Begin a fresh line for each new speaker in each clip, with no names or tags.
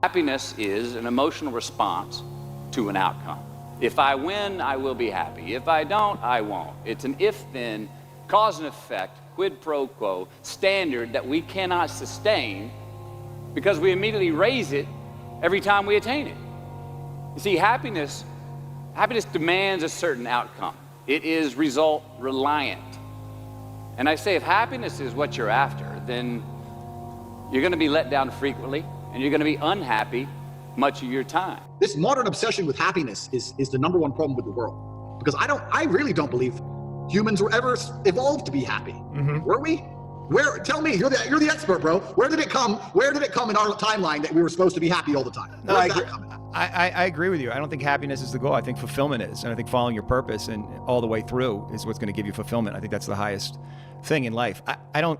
Happiness is an emotional response to an outcome. If I win, I will be happy. If I don't, I won't. It's an if-then, cause and effect, quid pro quo standard that we cannot sustain because we immediately raise it every time we attain it. You see, happiness demands a certain outcome. It is result reliant. And I say, if happiness is what you're after, then you're going to be let down frequently, and you're going to be unhappy much of your time.
This modern obsession with happiness is the number one problem with the world. Because I really don't believe humans were ever evolved to be happy. Were we? Where? Tell me. You're the expert, bro. Where did it come? Where did it come in our timeline that we were supposed to be happy all the time?
No, I agree with you. I don't think happiness is the goal. I think fulfillment is, and I think following your purpose and all the way through is what's going to give you fulfillment. I think that's the highest thing in life. I don't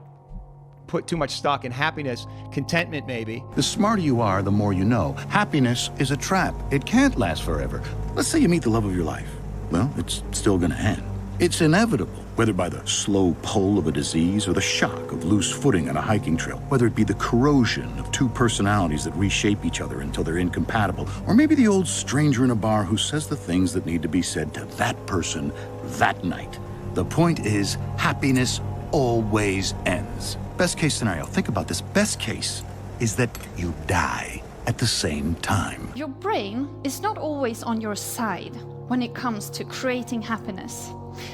put too much stock in happiness. Contentment, maybe.
The smarter you are, the more you know. Happiness is a trap. It can't last forever. Let's say you meet the love of your life. Well, it's still going to end. It's inevitable, whether by the slow pull of a disease or the shock of loose footing on a hiking trail, whether it be the corrosion of two personalities that reshape each other until they're incompatible, or maybe the old stranger in a bar who says the things that need to be said to that person that night. The point is, happiness always ends. Best case scenario, think about this. Best case is that you die at the same time.
Your brain is not always on your side when it comes to creating happiness,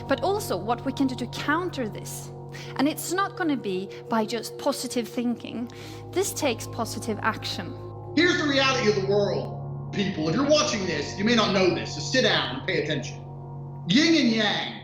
but also what we can do to counter this. And it's not going to be by just positive thinking. This takes positive action.
Here's the reality of the world, people. If you're watching this, you may not know this, so sit down and pay attention. Yin and yang,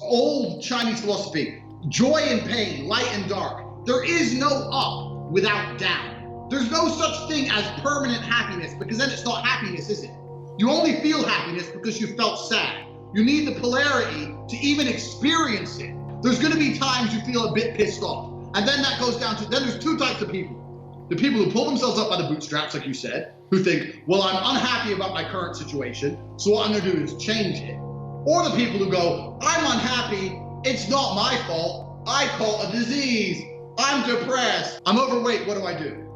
old Chinese philosophy, joy and pain, light and dark. There is no up without down. There's no such thing as permanent happiness, because then it's not happiness, is it? You only feel happiness because you felt sad. You need the polarity to even experience it. There's going to be times you feel a bit pissed off. And then that goes down to, then there's two types of people. The people who pull themselves up by the bootstraps, like you said, who think, well, I'm unhappy about my current situation, so what I'm going to do is change it. Or the people who go, I'm unhappy, it's not my fault, I call it a disease, I'm depressed, I'm overweight, what do?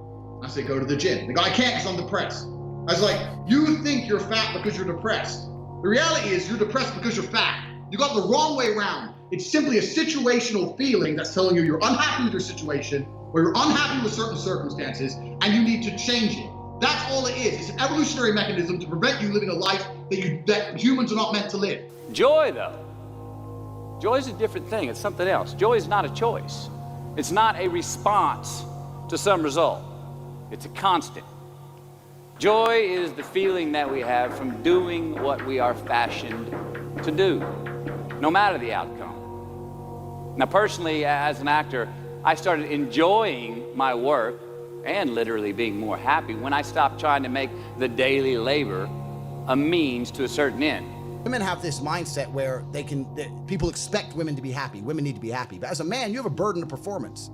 I say, go to the gym. They go, I can't because I'm depressed. I was like, you think you're fat because you're depressed. The reality is you're depressed because you're fat. You got the wrong way around. It's simply a situational feeling that's telling you you're unhappy with your situation, or you're unhappy with certain circumstances, and you need to change it. That's all it is. It's an evolutionary mechanism to prevent you living a life that humans are not meant to live.
Joy, though. Joy is a different thing. It's something else. Joy is not a choice. It's not a response to some result. It's a constant. Joy is the feeling that we have from doing what we are fashioned to do, no matter the outcome. Now, personally, as an actor, I started enjoying my work and literally being more happy when I stopped trying to make the daily labor a means to a certain end.
Women have this mindset where people expect women to be happy. Women need to be happy. But as a man, you have a burden of performance.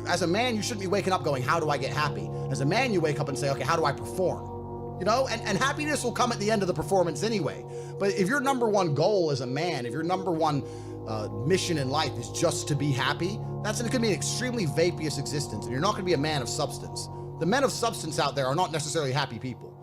As a man, you shouldn't be waking up going, how do I get happy? As a man, you wake up and say, okay, how do I perform? You know, and happiness will come at the end of the performance anyway. But if your number one goal as a man, if your number one mission in life is just to be happy, that's going to be an extremely vaporous existence, and you're not going to be a man of substance. The men of substance out there are not necessarily happy people.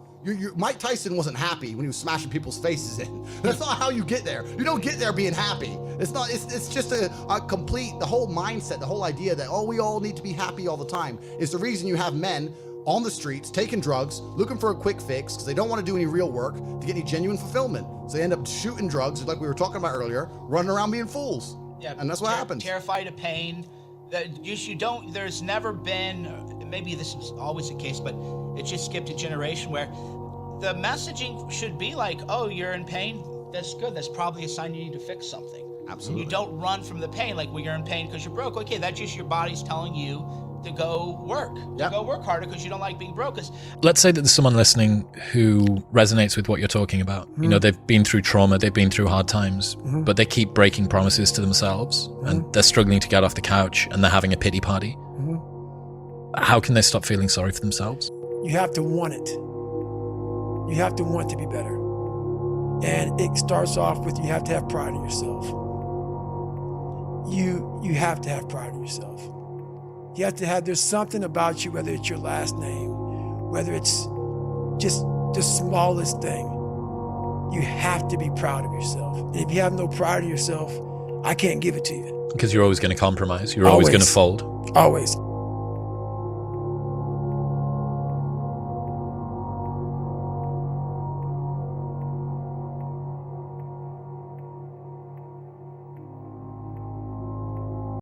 Mike Tyson wasn't happy when he was smashing people's faces in. That's not how you get there. You don't get there being happy. It's just a complete, the whole mindset, the whole idea that, oh, we all need to be happy all the time is the reason you have men on the streets, taking drugs, looking for a quick fix because they don't want to do any real work to get any genuine fulfillment. So they end up shooting drugs, like we were talking about earlier, running around being fools. Yeah, and that's what happens.
Terrified of pain. There's never been, maybe this is always the case, but it just skipped a generation where the messaging should be like, oh, you're in pain? That's good. That's probably a sign you need to fix something.
Absolutely.
You don't run from the pain like, well, you're in pain because you're broke. Okay, that's just your body's telling you to go work.
Yep.
To go work harder because you don't like being broke.
Let's say that there's someone listening who resonates with what you're talking about. You know, they've been through trauma, they've been through hard times, but they keep breaking promises to themselves and they're struggling to get off the couch and they're having a pity party. How can they stop feeling sorry for themselves?
You have to want it. You have to want to be better. And it starts off with you have to have pride in yourself. You have to have pride in yourself. You have to have, there's something about you, whether it's your last name, whether it's just the smallest thing. You have to be proud of yourself. And if you have no pride of yourself, I can't give it to you.
Because you're always going to compromise. You're always going to fold.
Always.